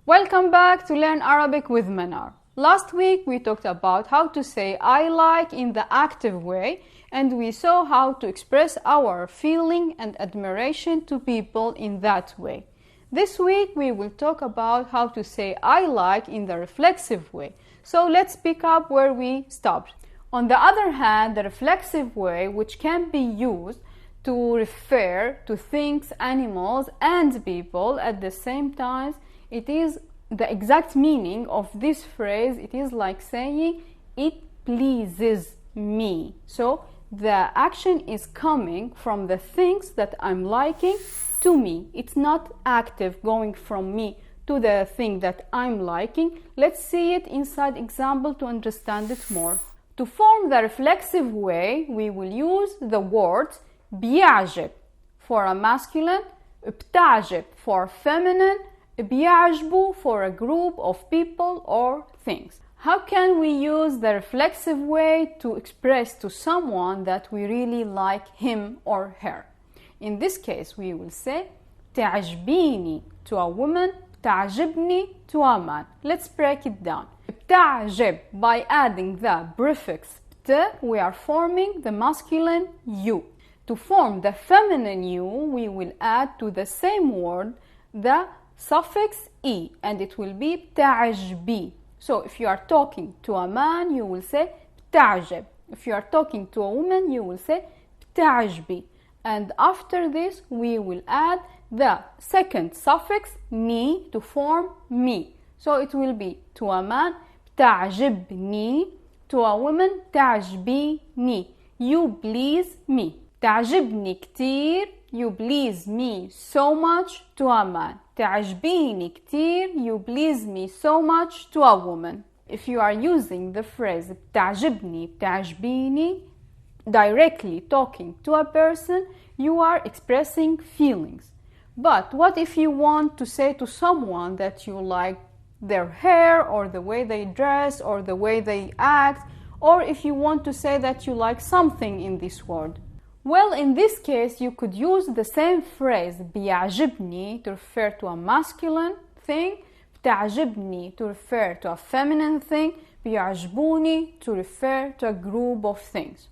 Welcome back to Learn Arabic with Manar. Last week we talked about how to say I like in the active way, and we saw how to express our feeling and admiration to people in that way. This week we will talk about how to say I like in the reflexive way. So let's pick up where we stopped. On the other hand, the reflexive way, which can be used to refer to things, animals and people at the same time, it is the exact meaning of this phrase. It is like saying it pleases me. So the action is coming from the things that I'm liking to me. It's not active going from me to the thing that I'm liking. Let's see it inside example to understand it more. To form the reflexive way, we will use the words بيعجب for a masculine, بتعجب for feminine, بيعجبوا for a group of people or things. How can we use the reflexive way to express to someone that we really like him or her? In this case, we will say تعجبيني to a woman, تعجبني to a man. Let's break it down. بتعجب, by adding the prefix بت, we are forming the masculine you. To form the feminine you, we will add to the same word the suffix e, and it will be بتعجبي. So if you are talking to a man, you will say بتعجب. If you are talking to a woman, you will say بتعجبي. And after this, we will add the second suffix ni to form me. So it will be to a man بتعجبني, to a woman تعجبيني. You please me. تعجبني كتير, you please me so much, to a man. تعجبيني كتير, you please me so much, to a woman. If you are using the phrase بتعجبني, بتعجبيني, directly talking to a person, you are expressing feelings. But what if you want to say to someone that you like their hair or the way they dress or the way they act, or if you want to say that you like something in this world? Well, in this case, you could use the same phrase بيعجبني to refer to a masculine thing, بتعجبني to refer to a feminine thing, بيعجبوني to refer to a group of things.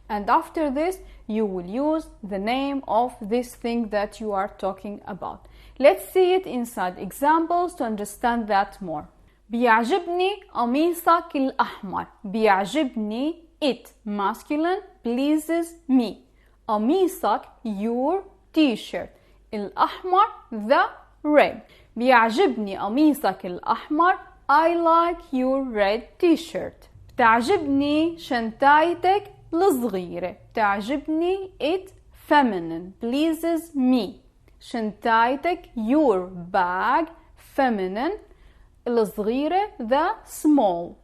And after this, you will use the name of this thing that you are talking about. Let's see it inside examples to understand that more. بيعجبني قميصك الأحمر. بيعجبني, it, masculine, pleases me. قميصك, your t-shirt. الأحمر, the red. بيعجبني قميصك الأحمر. I like your red t-shirt. بتعجبني شنطايتك الصغيرة. بتعجبني, it, feminine, pleases me. شنطايتك, your bag, feminine. الصغيرة, the small.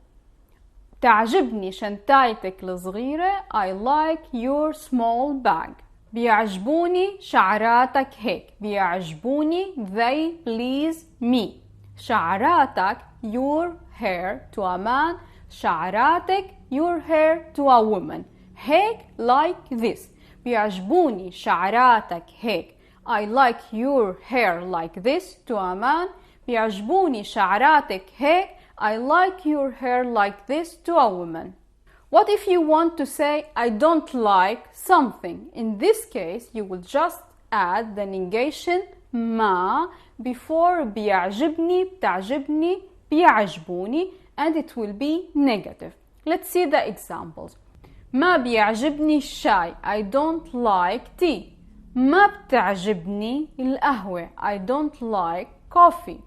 تعجبني شنطايتك الصغيرة. I like your small bag. بيعجبوني شعراتك هيك. بيعجبوني, they please me. شعراتك, your hair, to a man. شعراتك, your hair, to a woman. هيك, like this. بيعجبوني شعراتك هيك. I like your hair like this, to a man. بيعجبوني شعراتك هيك. I like your hair like this, to a woman. What if you want to say I don't like something? In this case, you will just add the negation ما before بيعجبني, بتعجبني, بيعجبوني, and it will be negative. Let's see the examples. ما بيعجبني الشاي. I don't like tea. ما بتعجبني القهوة. I don't like coffee.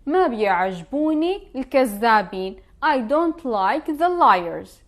ما بيعجبوني الكذابين. I don't like the liars.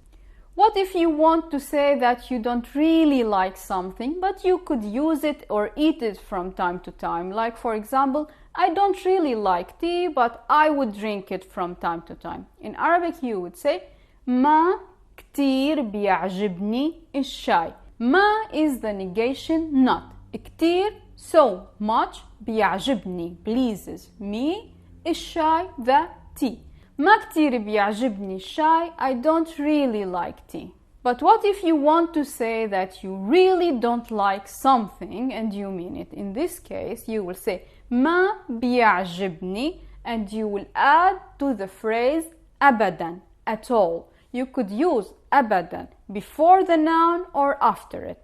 What if you want to say that you don't really like something, but you could use it or eat it from time to time? Like, for example, I don't really like tea, but I would drink it from time to time. In Arabic, you would say ما كتير بيعجبني الشاي. ما is the negation not. كتير, so much. بيعجبني, pleases me. الشاي, the tea. ما كتير بيعجبني الشاي. I don't really like tea. But what if you want to say that you really don't like something and you mean it? In this case, you will say ما بيعجبني, and you will add to the phrase أبدا, at all. You could use أبدا before the noun or after it.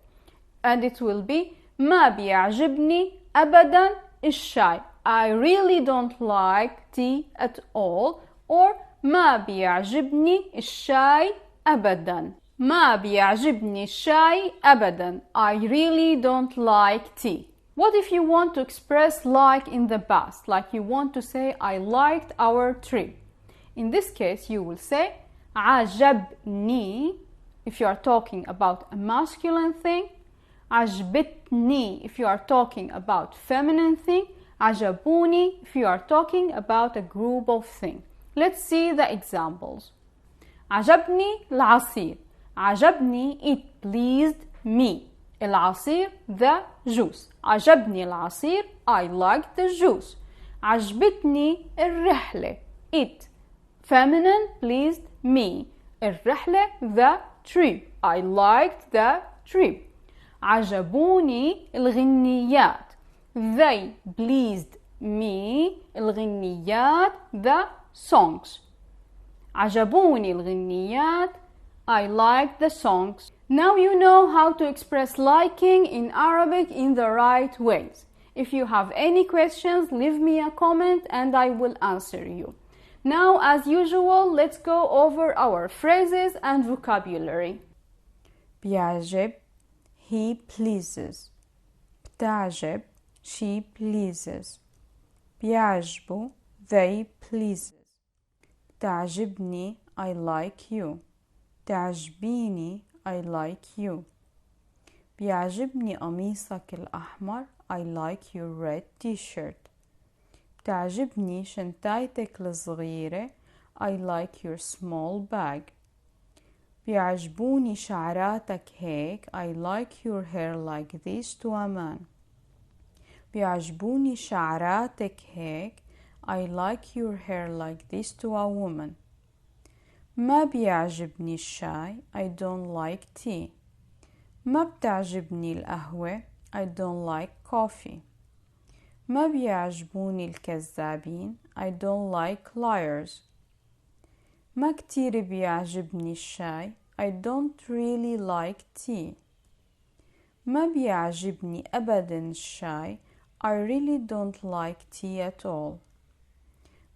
And it will be ما بيعجبني أبدا الشاي. I really don't like tea at all. Or ما بيعجبني الشاي أبدا. ما بيعجبني الشاي أبدا. I really don't like tea. What if you want to express like in the past? Like you want to say, I liked our trip. In this case, you will say عجبني if you are talking about a masculine thing. عجبتني if you are talking about feminine thing. عجبوني if you are talking about a group of things. Let's see the examples. عجبني العصير. عجبني, it pleased me. العصير, the juice. عجبني العصير, I liked the juice. عجبتني الرحلة, it, feminine, pleased me. الرحلة, the trip. I liked the trip. عجبوني الغنيات. They pleased me. الغنيات, the songs. عجبوني الغنيات. I like the songs. Now you know how to express liking in Arabic in the right ways. If you have any questions, leave me a comment and I will answer you. Now, as usual, let's go over our phrases and vocabulary. بيعجب, he pleases. بتعجب, she pleases. بيعجبوا, they pleases. تعجبني, I like you. تعجبيني, I like you. بيعجبني قميصك الأحمر, I like your red t-shirt. بتعجبني شنطايتك الصغيرة, I like your small bag. بيعجبوني شعراتك هيك, I like your hair like this to a man. بيعجبوني شعراتك هيك, I like your hair like this to a woman. ما بيعجبني الشاي, I don't like tea. ما بتعجبني القهوة, I don't like coffee. ما بيعجبوني الكذابين, I don't like liars. ما كتير بيعجبني الشاي, I don't really like tea. ما بيعجبني أبدا الشاي, I really don't like tea at all.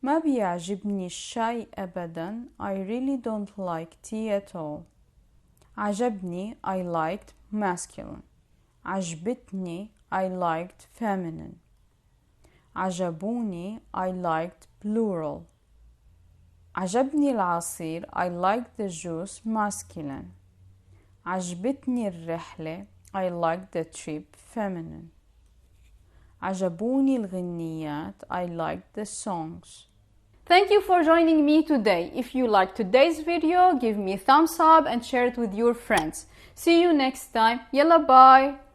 ما بيعجبني الشاي أبدا, I really don't like tea at all. عجبني, I liked masculine. عجبتني, I liked feminine. عجبوني, I liked plural. عجبني العصير, I liked the juice masculine. عجبتني الرحلة, I liked the trip feminine. عجبوني الغنيات, I liked the songs. Thank you for joining me today. If you liked today's video, give me a thumbs up and share it with your friends. See you next time. Yalla bye.